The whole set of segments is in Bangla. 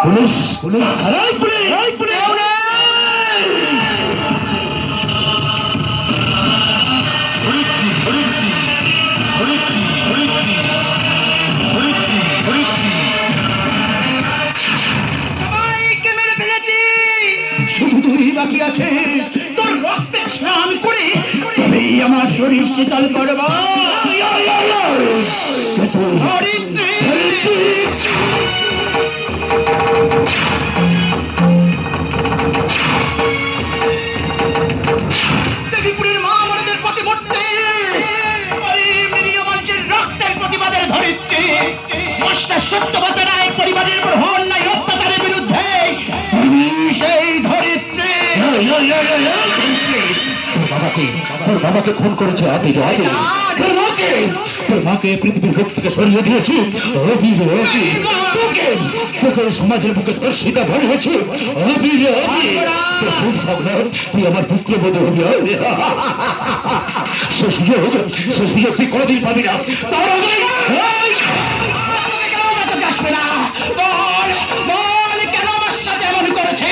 পুলিশ পুলিশ পুলিশ সবাইকে মেরে ফেলেছি, শুধু তুই বাকি আছে। তোর রক্তে স্নান করে তবেই আমার শরীর শীতল করব। ধরিত্রী, দেবীপুরের মা আমাদের প্রতিমূর্তি, মানুষের রক্তের প্রতিবাদের ধরিত্রী। মাস্টার সত্যব্রত রায় পরিবারের উপর অন্যায় অত্যাচারের বিরুদ্ধে আমি সেই ধরিত্রী। তোর বাবাকে খুন করেছে আপনি তোর মাকে পৃথিবীর বুক থেকে সরিয়ে দিয়েছি। তোকে সমাজের বুকে ধর্ষিতা ভরে হয়েছে। তুই আমার পুত্রবোধ হবি, সে সুযোগ তুই কোনোদিন পাবি না। তার আগে আসবে না, বল বল কেন আমার সাথে এমন করেছে?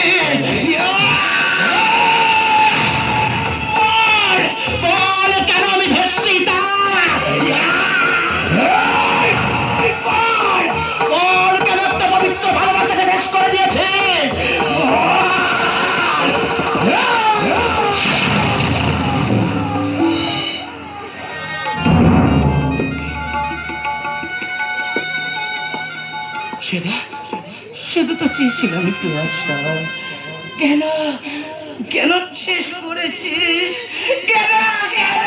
বল কেন আমি ধরছি তা? বল কেন একটা পবিত্র ভালোবাসাকে শেষ করে দিয়েছে? সেটা সেটা তো চেয়েছিলাম একটু আসা। কেন কেন শেষ করেছিস? কেন কেন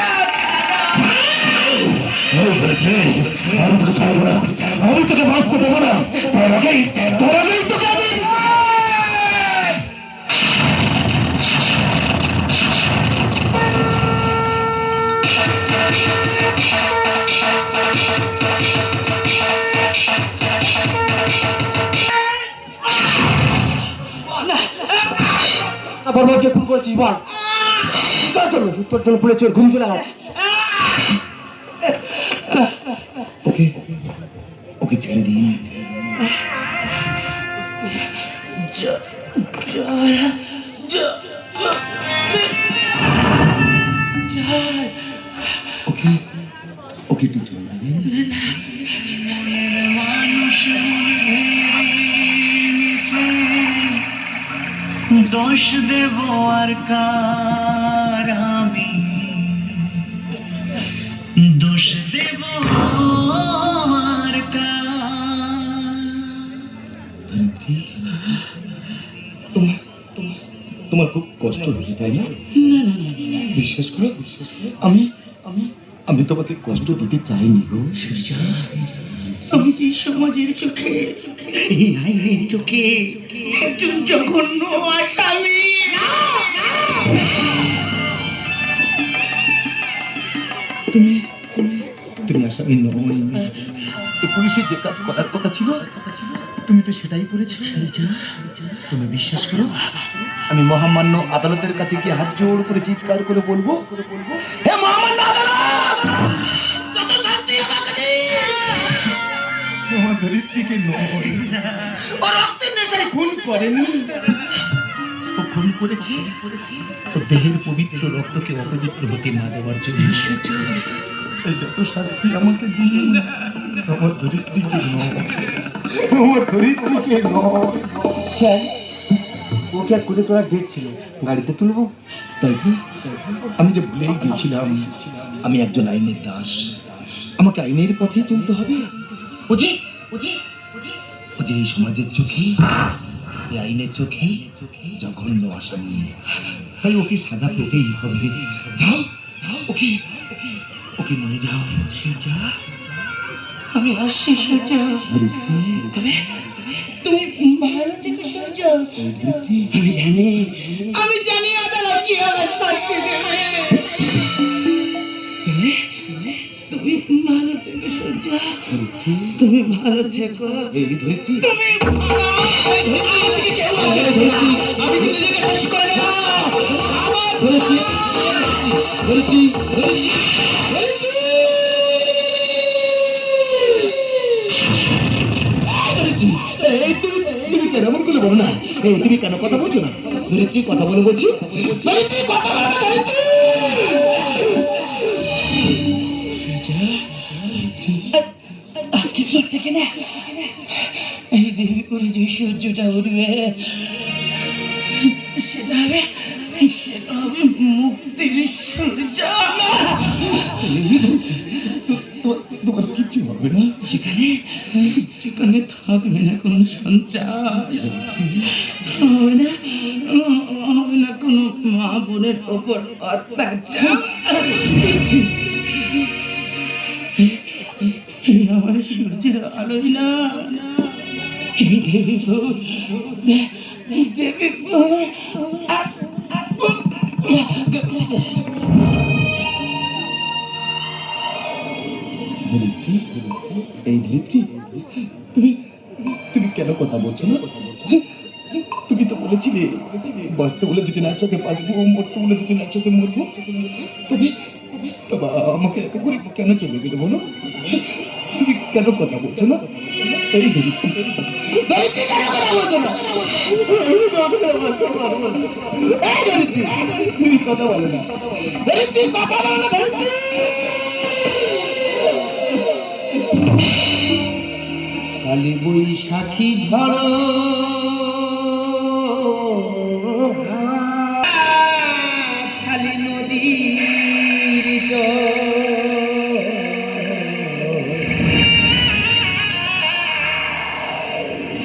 আমি তোকে ছাড়বো না, আমি তোকে বাঁচতে দেবো না। তোর আগেই তোকে আমি বলকে খুন করেছিস বল। তোর জন্য পড়েছে ঘুম চলে গেছে। ওকে ওকে ছেড়ে দিন। ওকে ওকে একটু চলে দেবেন। দোষ দেব আর কার আমি, দোষ দেব আর তোমার খুব কষ্ট হচ্ছে তাই না? বিশ্বাস করো আমি আমি আমি তোমাকে কষ্ট দিতে চাইনি গো। আমি যে সমাজের চোখে, এই আইনের চোখে একজন জঘন্য আসামি। তুমি তুমি আসামি নয়। পুলিশের যে কাজ করার কথা ছিল তুমি তো সেটাই করেছো। তুমি বিশ্বাস করো আমি মহামান্য আদালতের কাছে গিয়ে হাত জোর করে চিৎকার করে বলবো, হে মহামান্য আদালত, যত শাস্তি আমাকে দিন। আমার ধরিত্রীকে নয়, ও রক্তের নেশায় খুন করেনি, ও খুন করেছে ও দেহের পবিত্র রক্তকে অপবিত্র হতে না দেওয়ার জন্য। যত শাস্তি আমাকে দিন, আমার ধরিত্রীকে নয়, আমার ধরিত্রীকে নয়। ওকে আর করে তোরা ডেট ছিল, গাড়িতে তুলবো তাই কি? আমি যে ভুলেই গেছিলাম আমি একজন আইনের দাস, আমাকে আইনের পথেই চলতে হবে। ও যে এই সমাজের চোখে, এই আইনের চোখে জঘন্য আসামি, তাই ওকে সাজা পেতেই হবে। যাও ওকে ওকে নিয়ে যাও। সূর্যা আমি আসছি সূর্য, তবে তুমি ভালো থেকো সূর্য। আমি জানি আদালত কি আমার শাস্তি দেবে। তুমি ভালো থেকো সূর্য, তুমি ভালো থেকো। এই ধরিত্রী, তুমি আমি নিজেকে শেষ করে দেব। আমার ধরিত্রী ধরিত্রী এই তুমি কেন এমন করে বলো না? এই তুমি কেন কথা বলছো না? ধরিত্রী কথা বলে বলছি, ধরিত্রী কথা বলো না, ধরিত্রী। আজকে পর থেকে না এই দেবীপুরে যে সূর্যটা উঠবে সেটা হবে মুক্তির সূর্য। তোমার কিচ্ছু হবে না। যেখানে যেখানে থাকবে না কোনো সন্ত্রাস, হবে না হবে না কোনো মা বোনের ওপর অত্যাচার। এই আমার সূর্যের আলোয় না এই দেবীপুর দেবীপুর ধরিত্রী, এই ধরিত্রী, তুমি তুমি কেন কথা বলছো না? তুমি তো বলেছিলে বাঁচতে বলে দুজন একসাথে বাঁচবো, মরতে বলে দুজন একসাথে মরবো। তবে তবে আমাকে এত করে কেন চলে গেলে বলো? তুমি কেন কথা বলছো না? এই ধরিত্রী, ধরিত্রী কেন কথা বলছো না? এই ধরিত্রী, তুমি কথা বলো না, ধরিত্রী কথা বলো না, ধরিত্রী। কালী বৈশাখী ঝড় খালি নদীর জল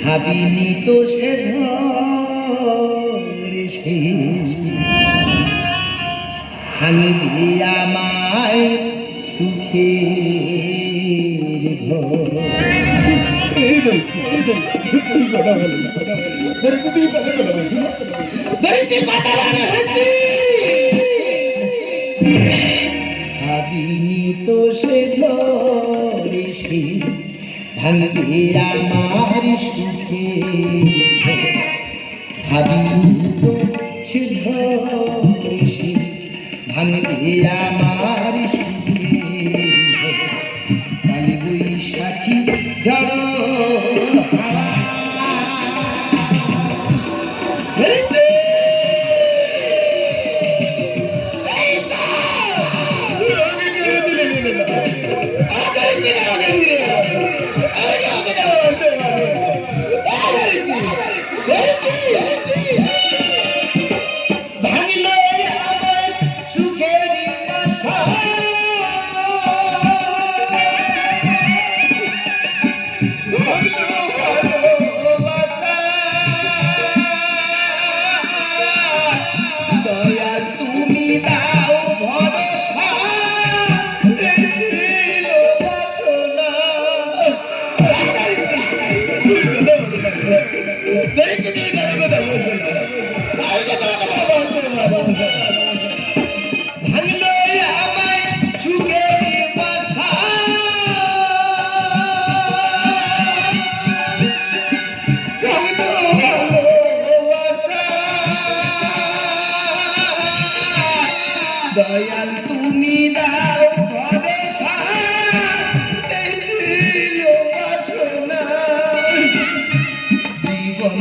ভাবিনি তো সে ঝড় সে ভাঙিলি আমায় সুখের ঘর। এই ধরিত্রী, তুমি কথা বলো না, ধরিত্রী তুমি কথা বলছো না, ধরিত্রী কথা বলো না, ধরিত্রী। ভাবিনি তো সে ঝড়ে সে ভাঙবে আমার সুখে, ভাবিনি তো সে ঝড়ে সে ভাঙবে আমার সুখে। কালী বৈশাখী ঝড় দয়াল তুমি দাও ভরসা, এই ছিল বাসনা জীবন